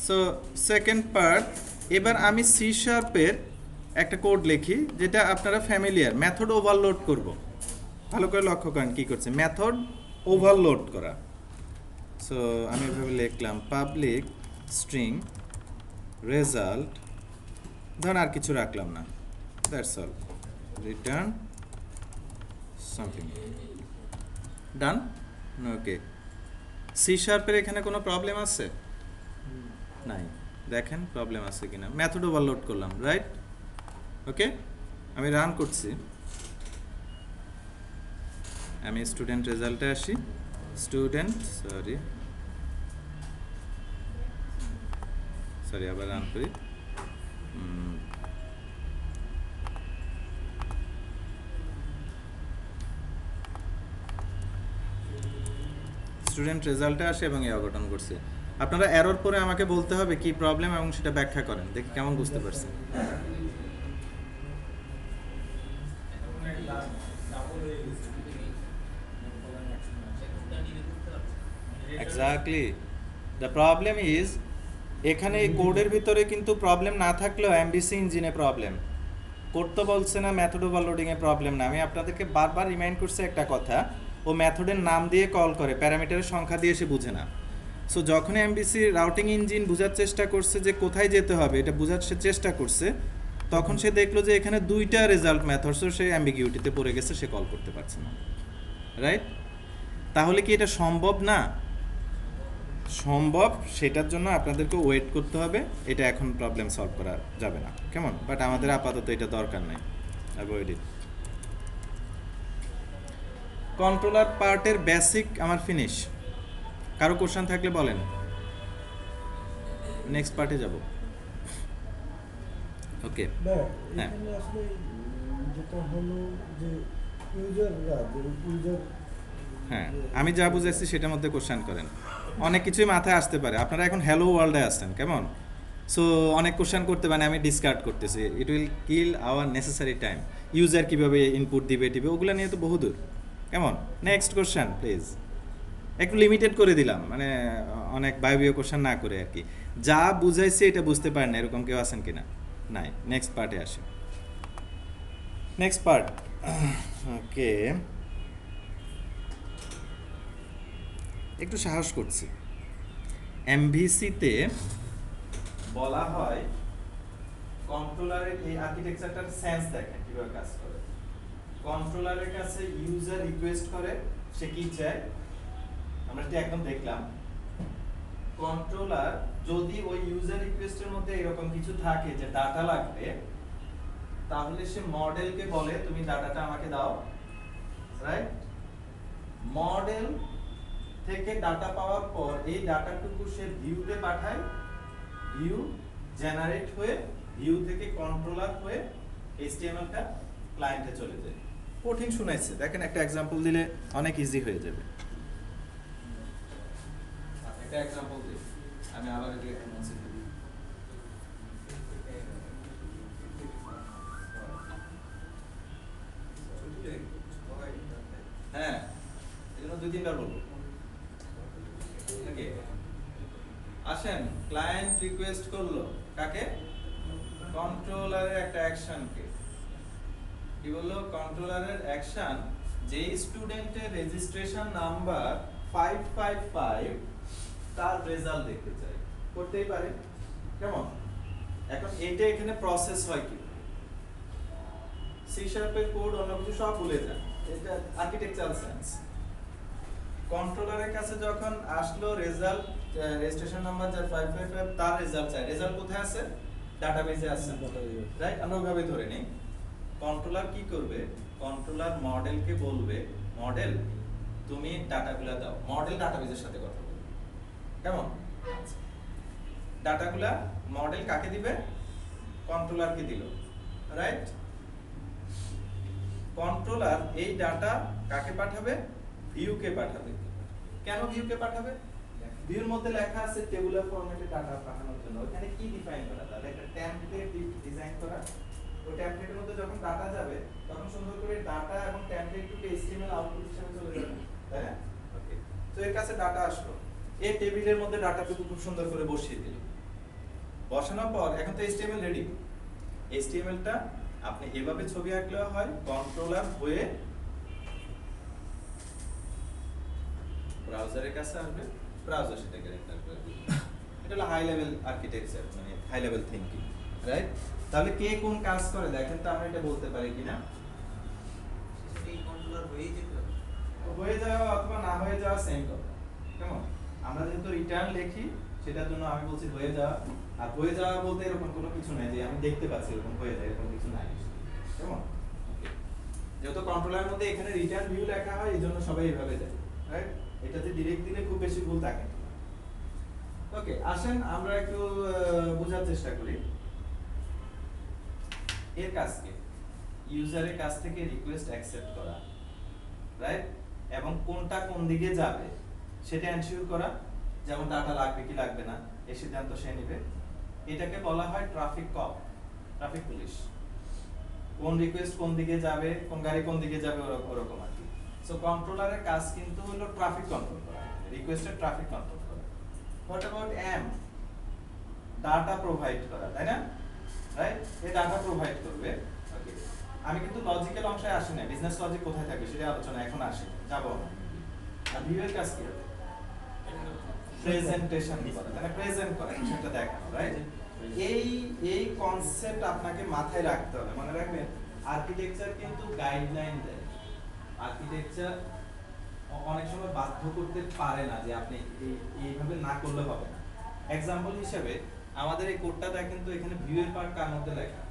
So second part, এবার আমি C শার্পের একটা কোড লিখি যেটা আপনারা ফ্যামিলিয়ার, মেথড ওভারলোড করব। ভালো করে লক্ষ্য করেন কি করছে, মেথড ওভারলোড করা। সো আমি এভাবে লিখলাম পাবলিক স্ট্রিং রেজাল্ট, ধরুন আর কিছু রাখলাম না, that's all, return something, done. Okay, C শার্পের এখানে কোনো প্রবলেম আছে? নাই। দেখেন প্রবলেম আছে কিনা, মেথড ওভারলোড করলাম, রাইট? ওকে, আমি রান করছি, আমি স্টুডেন্ট রেজাল্টে আসি, স্টুডেন্ট সরি আবার রান করি। স্টুডেন্ট রেজাল্টে আসে এবং এই অঘটন করছে। আপনারা এরর পরে আমাকে বলতে হবে কি প্রবলেম এবং সেটা ব্যাখ্যা করেন, দেখি কেমন বুঝতে পারছেন। এক্স্যাক্টলি, দ্য প্রবলেম ইজ, এখানে এই কোডের ভিতরে কিন্তু প্রবলেম না থাকলেও এমবিসি ইঞ্জিনে প্রবলেম। কোড তো বলছে না মেথড ওভারলোডিংয়ে প্রবলেম না, আমি আপনাদেরকে বারবার রিমাইন্ড করছি একটা কথা, ও মেথডের নাম দিয়ে কল করে, প্যারামিটারের সংখ্যা দিয়ে সে বুঝে না। সো যখন এমবিসি রাউটিং ইঞ্জিন বোঝার চেষ্টা করছে যে কোথায় যেতে হবে, এটা বোঝার সে চেষ্টা করছে, তখন সে দেখলো যে এখানে দুইটা রেজাল্ট মেথডসও সে অ্যাম্বিগিউটিতে পড়ে গেছে, সে কল করতে পারছে না, রাইট? তাহলে কি এটা সম্ভব না? সম্ভব, সেটার জন্য আপনাদেরকে ওয়েট করতে হবে, এটা এখন প্রবলেম সলভ করা যাবে না, কেমন? বাট আমাদের আপাতত এটা দরকার নাই, অ্যাভয়েড ইট। কন্ট্রোলার পার্টের বেসিক আমার ফিনিশ। কারো কোশ্চেন থাকলে বলেন, নেক্সট পার্টে যাব। ওকে, হ্যাঁ এখানে আসলে যেটা হলো যে ইউজাররা, যে ইউজার, হ্যাঁ, আমি যা বুঝাইছি সেটার মধ্যে কোশ্চেন করেন, অনেক কিছুই মাথায় আসতে পারে। আপনারা এখন হ্যালো ওয়ার্ল্ডে আসছেন, কেমন? সো অনেক কোশ্চেন করতে পারেন, আমি ডিসকার্ড করতেছি, it will kill our necessary time. User কীভাবে ইনপুট দিবে টিবে, ওগুলো নিয়ে তো বহুদূর, কেমন? Next question please. একটু লিমিটেড করে দিলাম, মানে অনেক বায়বীয় কোশ্চেন না করে আর কি। যা বুঝাইছি এটা বুঝতে পারেন না, এরকম কেউ আছেন কিনা? নাই। নেক্সট পার্টে আসি, নেক্সট পার্ট। ওকে, একটু সাহস করছি। এমভিসিতে বলা হয় কন্ট্রোলারের এই আর্কিটেকচারটার সেন্স দেখেন কিভাবে কাজ করে। কন্ট্রোলারের কাছে ইউজার রিকোয়েস্ট করে, সে কি চায় আমরা এটা একদম দেখলাম। কন্ট্রোলার যদি ওই ইউজার রিকোয়েস্টের মধ্যে এরকম কিছু থাকে যে ডাটা লাগবে, তাহলে সে মডেলকে বলে তুমি ডাটাটা আমাকে দাও, রাইট? মডেল থেকে ডাটা পাওয়ার পর এই ডাটাটুকু সে ভিউতে পাঠায়, ভিউ জেনারেট হয়ে ভিউ থেকে কন্ট্রোলার হয়ে এইচটিএমএলটা ক্লায়েন্টে চলে যায়। কঠিন শুনাইছে, দেখেন একটা এক্সাম্পল দিলে অনেক ইজি হয়ে যাবে। একটা এক্সাম্পল দিই, আমি আবার এটা একটু মুছে দিই। হ্যাঁ, এজন্য দুই তিনবার বলবো। আসেন, ক্লায়েন্ট রিকোয়েস্ট করলো কাকে? কন্ট্রোলারের একটা অ্যাকশনকে। কি বললো? কন্ট্রোলারের অ্যাকশন যে স্টুডেন্টের রেজিস্ট্রেশন নাম্বার 555 তার রেজাল্ট দেখতে চাই, করতেই পারে, কেমন? এখন এটা এখানে প্রসেস হয় কি? সি শার্পের কোড অন্য কিছু সব ভুলে যান, এটা আর্কিটেকচারাল সেন্স। কন্ট্রোলারের কাছে যখন আসলো রেজাল্ট, রেজিস্ট্রেশন নাম্বার যার 555 তার রেজাল্ট চাই, রেজাল্ট কোথায় আছে? ডাটাবেজে আছে, রাইট? আমরা ওইভাবে ধরে নিই। কন্ট্রোলার কি করবে? কন্ট্রোলার মডেলকে বলবে, মডেল তুমি ডাটাগুলো দাও। মডেল ডাটাবেজের সাথে কথা বলবে, কেমন? ডাটাগুলা মডেল কাকে দিবে? কন্ট্রোলারকে দিল, রাইট? কন্ট্রোলার এই ডাটা কাকে পাঠাবে? ভিউকে পাঠাবে। কেন ভিউকে পাঠাবে? ভিউর মধ্যে লেখা আছে টেবুলার ফরম্যাটে ডাটা পাঠানোর জন্য। ওখানে কি ডিফাইন করা? তাহলে একটা টেমপ্লেট ডিজাইন করা। ওই টেমপ্লেটের মধ্যে যখন ডাটা যাবে, তখন সুন্দর করে ডাটা এবং টেমপ্লেটটুকু এইচটিএমএল আউটপুট হিসেবে চলে যাবে, তাই না? ওকে, তো এর কাছে ডাটা আসলো, এই টেবিলের মধ্যে ডাটাটুকু খুব সুন্দর করে বসিয়ে দিল, বসানোর পর এখন তো HTML রেডি। HTML-টা আপনি এভাবে ছবি আঁকলেও হয়, কন্ট্রোলার হয়ে ব্রাউজারের কাছে আসবে, ব্রাউজার সেটাকে রেন্ডার করে দিবে। এটা হলো হাই লেভেল আর্কিটেকচার, মানে হাই লেভেল থিংকিং, রাইট? তাহলে কে কোন কাজ করে দেখেন তো আমরা এটা বলতে পারি কিনা। এই কন্ট্রোলার হয়েই যেতে হবে। হয়ে যাওয়া অথবা না হয়ে যাওয়া সেম কথা, কেমন? আমরা যেহেতু রিটার্ন লিখি সেটার জন্য আমি বলছি হয়ে যাওয়া, আর হয়ে যাওয়া বলতে এরকম কোনো কিছু নাই যে আমি দেখতে পাচ্ছি এরকম হয়ে যায়, এরকম কিছু নাই, কেমন? যেহেতু কন্ট্রোলারের মধ্যে এখানে রিটার্ন ভিউ লেখা হয় এই জন্য সবাই এইভাবে যায়, রাইট? এটাতে ডিরেক্ট দিলে খুব বেশি ভুল থাকে। ওকে, আসেন আমরা একটু বোঝার চেষ্টা করি এর কাজ কি। ইউজারের কাছ থেকে রিকোয়েস্ট অ্যাকসেপ্ট করা, রাইট? এবং কোনটা কোন দিকে যাবে সেটা এনশিওর করা, যেমন ডাটা লাগবে কি লাগবে না এই সিদ্ধান্ত সে নেবে। এটাকে বলা হয় ট্রাফিক কপ, ট্রাফিক পুলিশ। কোন রিকোয়েস্ট কোন দিকে যাবে, কোন গাড়ি কোন দিকে যাবে, ওরকম আর কি। সো কন্ট্রোলারের কাজ কিন্তু হলো ট্রাফিক কন্ট্রোল করা, রিকোয়েস্টের ট্রাফিক কন্ট্রোল করা। What about M? Data provide করা, তাই না? রাইট? এই ডাটা প্রোভাইড করবে। ওকে, আমি কিন্তু লজিক্যাল অংশে আসি না, বিজনেস লজিক কোথায় থাকবে সেটা আলোচনা এখন আসে, যাবো না। আর ভিউ এর কাজ কি হবে? প্রেজেন্টেশন করা, তাই না? প্রেজেন্ট করা, সেটা দেখানো, রাইট? এই কনসেপ্ট আপনাকে মাথায় রাখতে হবে, মনে রাখবেন। আর্কিটেকচার কিন্তু গাইডলাইন দেয়। আর্কিটেকচার অনেক সময় বাধ্য করতে পারে না যে আপনি এইভাবে না করলে হবে না। এক্সাম্পল হিসেবে আমাদের এই কোডটা দেখেন তো, এখানে ভিউ এর পার্ট কার মধ্যে লেখা,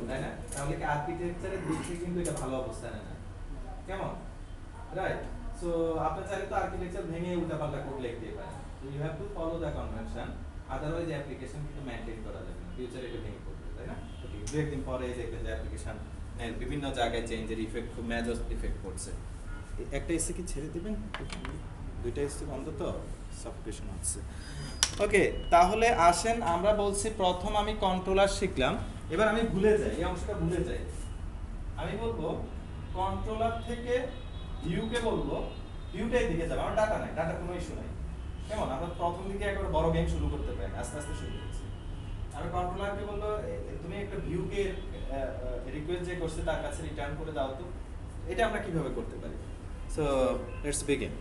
তাই না? তাহলে কি আর্কিটেকচারের দিক থেকে কিন্তু এটা ভালো অবস্থানে না, কেমন? রাইট? সো আপনি চাইলে তো আর্কিটেকচার ভেঙে উল্টাপাল্টা কোড লিখতেই পারেন। So you have to follow the convention, otherwise application কিন্তু মেইনটেইন করা যাবে না, ফিউচারে এটা ভেঙে পড়বে, তাই না? তো ঠিক দু একদিন পরে দেখবেন যে অ্যাপ্লিকেশন বিভিন্ন জায়গায় চেঞ্জের ইফেক্ট, খুব মেজর ইফেক্ট পড়ছে। একটা এসে কি ছেড়ে দিবেন, দুইটা এসে বন্ধ তো সাফোকেশন হচ্ছে। ওকে, তাহলে আসেন আমরা বলছি প্রথম আমি কন্ট্রোলার শিখলাম, এবার আমি ভুলে যাই, এই অংশটা ভুলে যাই। আমি বলবো কন্ট্রোলার থেকে ভিউকে বলবো ভিউটাই দিকে যাবে, আমার ডাটা নাই, ডাটার কোনো ইস্যু নাই, কেমন? আমরা প্রথম দিকে একবার বড় গেম শুরু করতে পারি, আস্তে আস্তে শুরু করছি। আমি কন্ট্রোলারকে বলবো তুমি একটা ভিউকে রিকোয়েস্ট যে করছে তার কাছে রিটার্ন করে দাও তো। এটা আমরা কিভাবে করতে পারি? So let's begin.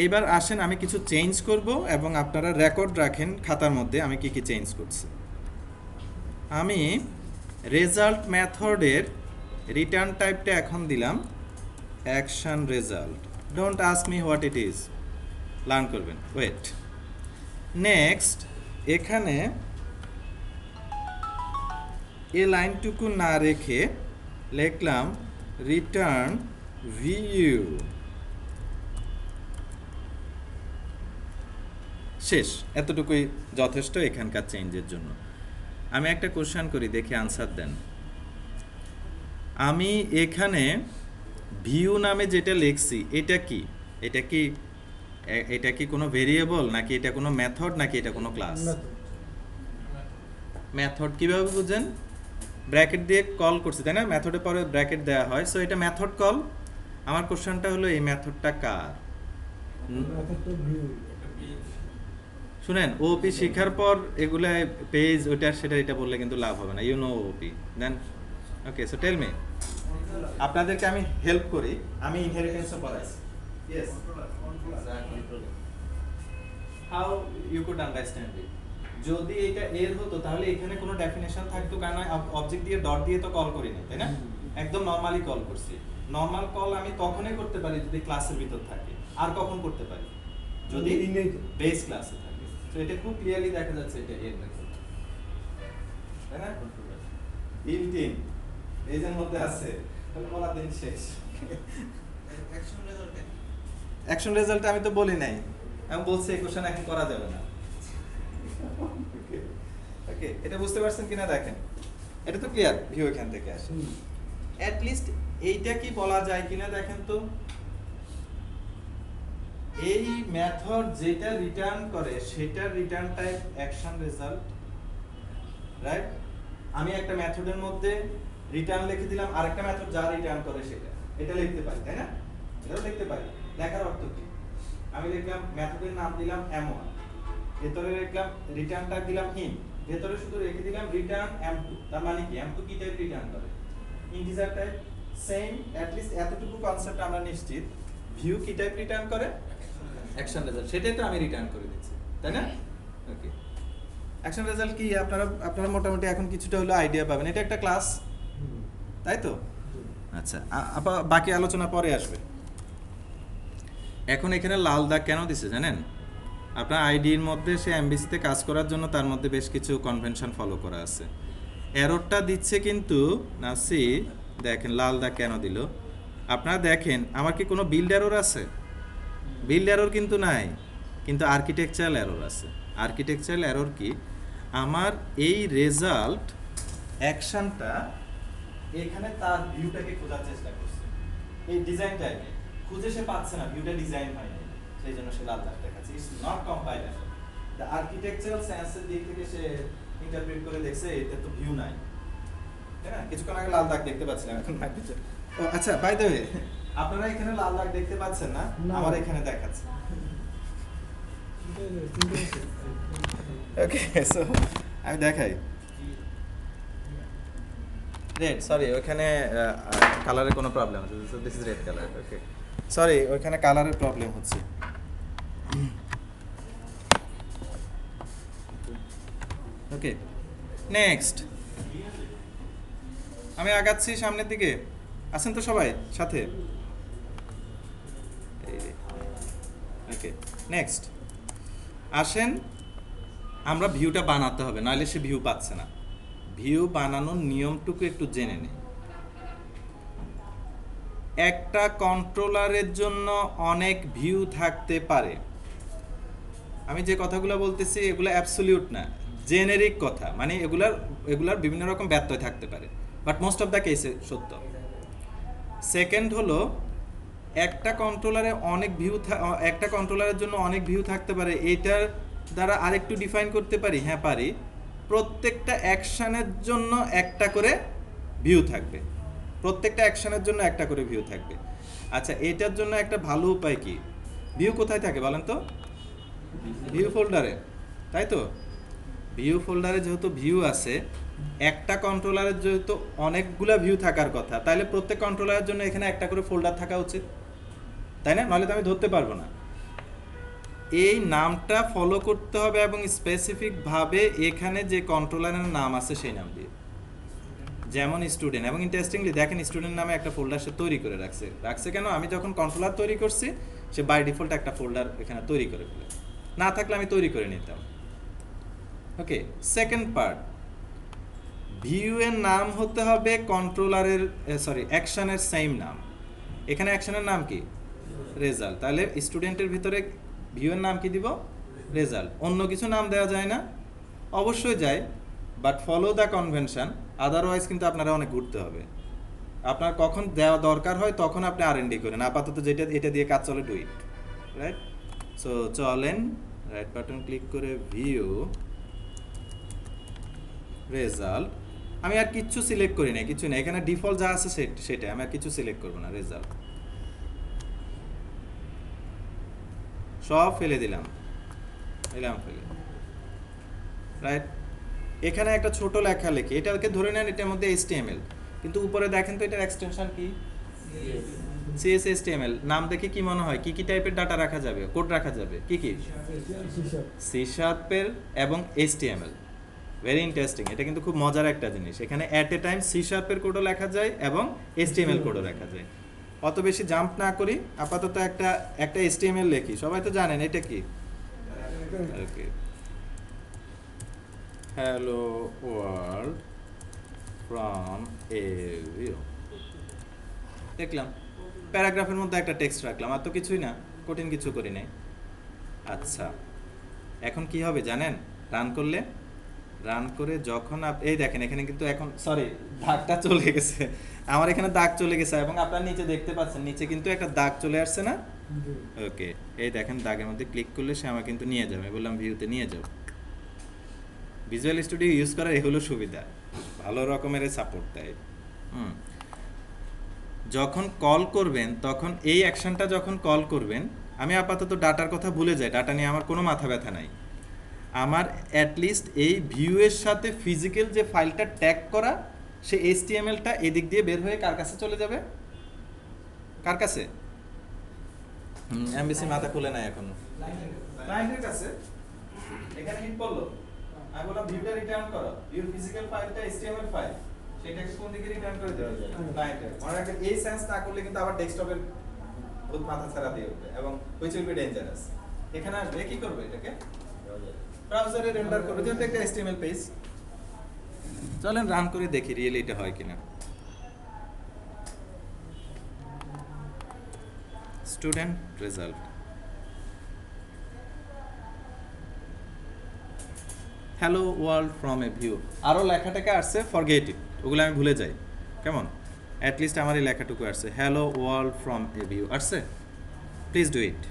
এবার আসেন আমি কিছু চেঞ্জ করব এবং আপনারা রেকর্ড রাখেন খাতার মধ্যে আমি কি কি চেঞ্জ করছি। আমি রেজাল্ট মেথডের রিটার্ন টাইপটা এখন দিলাম action result. Don't ask me what it is, learn করবেন, ওয়েট। নেক্সট এখানে এই লাইনটুকু না রেখে লিখলাম রিটার্ন ভিউ। শেষ, এতটুকুই যথেষ্ট এখানকার চেঞ্জের জন্য। আমি একটা কোশ্চেন করি, দেখি আনসার দেন। আমি এখানে ভিউ নামে যেটা লিখছি এটা কি? এটা কি কোনো ভেরিয়েবল, নাকি এটা কোনো মেথড, নাকি এটা কোনো ক্লাস? মেথড কিভাবে বুঝেন? ব্র্যাকেট দিয়ে কল করছি, তাই না? মেথডের পরে ব্র্যাকেট দেওয়া হয়, সো এটা মেথড কল। আমার কোশ্চেনটা হলো এই মেথডটা কার? শুনেন, ওপি শেখার পর এগুলা পেজ ওইটা সেটা এটা বললে কিন্তু লাভ হবে না, ইউ নো ওপি দেন। ওকে, সো টেল মি, আপনাদেরকে আমি হেল্প করি, আমি ইনহেরিটেন্সও পড়াইছি। Yes, how you could understand it. যদি এটা এর হতো তাহলে এখানে কোনো ডেফিনেশন থাকতো, কারণ অবজেক্ট দিয়ে ডট দিয়ে তো কল করি না, তাই না? একদম নরমালি কল করছি। নরমাল কল আমি তখনই করতে পারি যদি ক্লাসের ভিতর থাকে, আর কখন করতে পারি? যদি বেস ক্লাসে থাকে। তো এটা খুব ক্লিয়ারলি দেখা যাচ্ছে এটা এর মেথড, তাই না? বিল্ট ইন পেজের মধ্যে আছে, তাহলে বলা দিন শেষ। অ্যাকশন রেজাল্ট কি? অ্যাকশন রেজাল্ট আমি তো বলি নাই, আমি বলছি এই কোশ্চেন এখন করা যাবে না। ওকে, এটা বুঝতে পারছেন কিনা দেখেন, এটা তো ক্লিয়ার, ভিউ এখান থেকে আসে। অ্যাট লিস্ট এইটা কি বলা যায় কিনা দেখেন তো। এই মেথড যেটা রিটার্ন করে সেটার return type action result, right? আমি একটা মেথডের মধ্যে রিটার্ন লিখে দিলাম, আরেকটা মেথড যা রিটার্ন করে সেটা, এটা লিখতে পারি, তাই না? এটাও লিখতে পারি। লেখার অর্থ কি? আমি লিখলাম মেথডের নাম দিলাম m1, ভেতরে লিখলাম রিটার্ন টাইপ দিলাম ইন, ভেতরে শুধু রেখে দিলাম রিটার্ন m2। তার মানে কি m2 কি টাইপ রিটার্ন করে? Integer type. Same at least এতটুকু কনসেপ্ট আমরা নিশ্চিত। ভিউ কি টাইপ রিটার্ন করে? অ্যাকশন রেজাল্ট, সেটাই তো আমি রিটার্ন করে দিচ্ছি, তাই না? ওকে, অ্যাকশন রেজাল্ট কি আপনারা মোটামুটি এখন কিছুটা হলো আইডিয়া পাবেন। এটা একটা ক্লাস, হুম, তাই তো? জি। আচ্ছা, বাকি আলোচনা পরে আসবে। এখন এখানে লাল দাগ কেন দিছে জানেন? আপনার আইডির মধ্যে সে এমবিসিতে কাজ করার জন্য তার মধ্যে বেশ কিছু কনভেনশন ফলো করা আছে। এররটা দিচ্ছে কিন্তু নাসি, দেখেন লাল দাগ কেন দিল। আপনারা দেখেন আমার কি কোনো বিল্ড এরর আছে? বিল্ড এরর কিন্তু নাই, কিন্তু আর্কিটেকচারাল এরর আছে। আর্কিটেকচারাল এরর কি? আমার এই রেজাল্ট অ্যাকশনটা এখানে তার ভিউটাকে খোঁজার চেষ্টা করছে, এই ডিজাইন টাইপে খুঁজে সে পাচ্ছে না, ভিউটা ডিজাইন হয়নি, সেই জন্য সে লাল দাগ দেখাচ্ছে। It's not compiler. The architectural সেন্সের দিক থেকে সে ইন্টারপ্রেট করে দেখছে এতে তো ভিউ নাই, তাই না? কিছুক্ষণ আগে লাল দাগ দেখতে পাচ্ছিলাম, এখন নাই দিচ্ছে। ও আচ্ছা, বাই দ্য ওয়ে, আপনারা এখানে লাল দাগ দেখতে পাচ্ছেন না? না। আমার এখানে দেখাচ্ছে। ওকে, সো আমি দেখাই। রেড, সরি, ওখানে কালারের কোনো প্রবলেম আছে। So this is red colour. Okay, sorry, ওখানে কালারের প্রবলেম হচ্ছে। ওকে, নেক্সট আমি আগাচ্ছি সামনের দিকে। আছেন তো সবাই সাথে? ওকে, নেক্সট আসেন, আমরা ভিউটা বানাতে হবে, নাহলে সে ভিউ পাচ্ছে না। ভিউ বানানোর নিয়মটুকু একটু জেনে নেই। একটা কন্ট্রোলারের জন্য অনেক ভিউ থাকতে পারে। আমি যে কথাগুলো বলতেছি এগুলো অ্যাবসলিউট না, জেনেরিক কথা, মানে এগুলার বিভিন্ন রকম ব্যত্যয় থাকতে পারে, বাট মোস্ট অফ দ্য কেসে সত্য। সেকেন্ড হলো, একটা কন্ট্রোলারে একটা কন্ট্রোলারের জন্য অনেক ভিউ থাকতে পারে, এইটার দ্বারা আরেকটু ডিফাইন করতে পারি। হ্যাঁ পারি, প্রত্যেকটা অ্যাকশনের জন্য একটা করে ভিউ থাকবে, প্রত্যেকটা অ্যাকশনের জন্য একটা করে ভিউ থাকবে। আচ্ছা, এটার জন্য একটা ভালো উপায় কি? ভিউ কোথায় থাকে বলেন তো? ভিউ ফোল্ডারে, তাই তো? ভিউ ফোল্ডারে যেহেতু ভিউ আছে, একটা কন্ট্রোলারের যেহেতু অনেকগুলা ভিউ থাকার কথা, তাহলে প্রত্যেক কন্ট্রোলারের জন্য এখানে একটা করে ফোল্ডার থাকা উচিত, তাই না? নাহলে তো আমি ধরতে পারবো না। এই নামটা ফলো করতে হবে এবং স্পেসিফিকভাবে এখানে যে কন্ট্রোলারের নাম আছে সেই নাম দিয়ে, যেমন স্টুডেন্ট। এবং ইন্টারেস্টিংলি দেখেন, স্টুডেন্ট নামে একটা ফোল্ডার সে তৈরি করে রাখছে কেন? আমি যখন কন্ট্রোলার তৈরি করছি, সে বাই ডিফল্ট একটা ফোল্ডার এখানে তৈরি করে ফেলে, না থাকলে আমি তৈরি করে নিতাম। ওকে, সেকেন্ড পার্ট, ভিউ এর নাম হতে হবে কন্ট্রোলারের, অ্যাকশনের সেম নাম। এখানে অ্যাকশনের নাম কি? রেজাল্ট। তাহলে স্টুডেন্টের ভিতরে ভিউ এর নাম কি দিব? রেজাল্ট। অন্য কিছু নাম দেওয়া যায় না? অবশ্যই যায়, but follow the convention, otherwise কিন্তু আপনারা অনেক ঘুরতে হবে। আপনার কখন দেওয়া দরকার হয় তখন আপনি আর&ডি করেন, আপাতত যেটা এটা দিয়ে কাজ চলে, ডু ইট, রাইট? সো চলেন, রাইট বাটন ক্লিক করে ভিউ রেজাল্ট। আমি আর কিচ্ছু সিলেক্ট করি না, কিছু না, এখানে ডিফল্ট যা আছে সেটাই, আমি আর কিছু সিলেক্ট করবো না। রেজাল্ট সব ফেলে দিলাম, ফেলে, রাইট? এখানে একটা ছোট লেখা লিখি, এটাকে ধরে নেন এটার মধ্যে HTML, কিন্তু উপরে দেখেন তো এটার এক্সটেনশন কি? CSS/HTML। নাম দেখে কি মনে হয় কি কি টাইপের ডাটা রাখা যাবে, কোড রাখা যাবে? কি কি? C# এবং HTML। ভেরি ইন্টারেস্টিং, এটা কিন্তু খুব মজার একটা জিনিস। এখানে অ্যাট এ টাইম C# কোডও লেখা যায় এবং HTML কোডও লেখা যায়। অত বেশি জাম্প না করি, আপাতত একটা HTML লিখি। সবাই তো জানেন এটা কি? Okay, hello world from a view, দেখলাম। প্যারাগ্রাফের মধ্যে একটা টেক্সট রাখলাম, আর তো কিছুই না, কঠিন কিছু করি নাই। আচ্ছা, এখন কি হবে জানেন? রান করে যখন এই দেখেন, এখানে কিন্তু এখন দাগটা চলে গেছে, আমার এখানে দাগ চলে গেছে, এবং আপনারা নিচে দেখতে পাচ্ছেন নিচে কিন্তু একটা দাগ চলে আসছে না? ওকে, এই দেখেন দাগের মধ্যে ক্লিক করলে সে আমার কিন্তু নিয়ে যাবে, বললাম ভিউতে নিয়ে যাও। ভিজুয়াল স্টুডিও ইউজ করার এই হলো সুবিধা, ভালো রকমের সাপোর্ট দেয়। যখন কল করবেন, তখন এই অ্যাকশনটা যখন কল করবেন, আমি আপাতত ডাটার কথা ভুলে যাই, ডাটা নিয়ে আমার কোনো মাথা ব্যথা নাই। আমার অ্যাটলিস্ট এই ভিউয়ের সাথে ফিজিক্যাল যে ফাইলটা ট্যাগ করা, সে এইচটিএমএলটা এদিক দিয়ে বের হয়ে কার কাছে চলে যাবে? কার কাছে? এমবিসি মাথা খুলে নাই এখনো। ক্লায়েন্টের কাছে। এখানে হিট করলো, আমি বললাম ভিউটা রিটার্ন করো, ভিউর ফিজিক্যাল ফাইলটা এইচটিএমএল ফাইল, সেটাকে কোন দিকে রিটার্ন করে দেওয়া যায়? ক্লায়েন্টের। মনে রাখবেন এই সেন্স না করলে কিন্তু আবার ডেস্কটপের ভূত মাথা ছাড়া দিয়ে উঠবে এবং হুইচ উইল বি ডেঞ্জারাস। এখানে আসবে কি করবে এটাকে? ব্রাউজারে রেন্ডার করবে, যেহেতু একটা এইচটিএমএল পেজ। চলেন রান করে দেখি রিয়েলি এটা হয় কিনা। Student result, hello world from a view, আরও লেখাটাকে আসছে ফরগেট ইট, ওগুলো আমি ভুলে যাই, কেমন? অ্যাটলিস্ট আমার এই লেখাটুকু আসছে, hello world from a view আসছে, প্লিজ ডু ইট।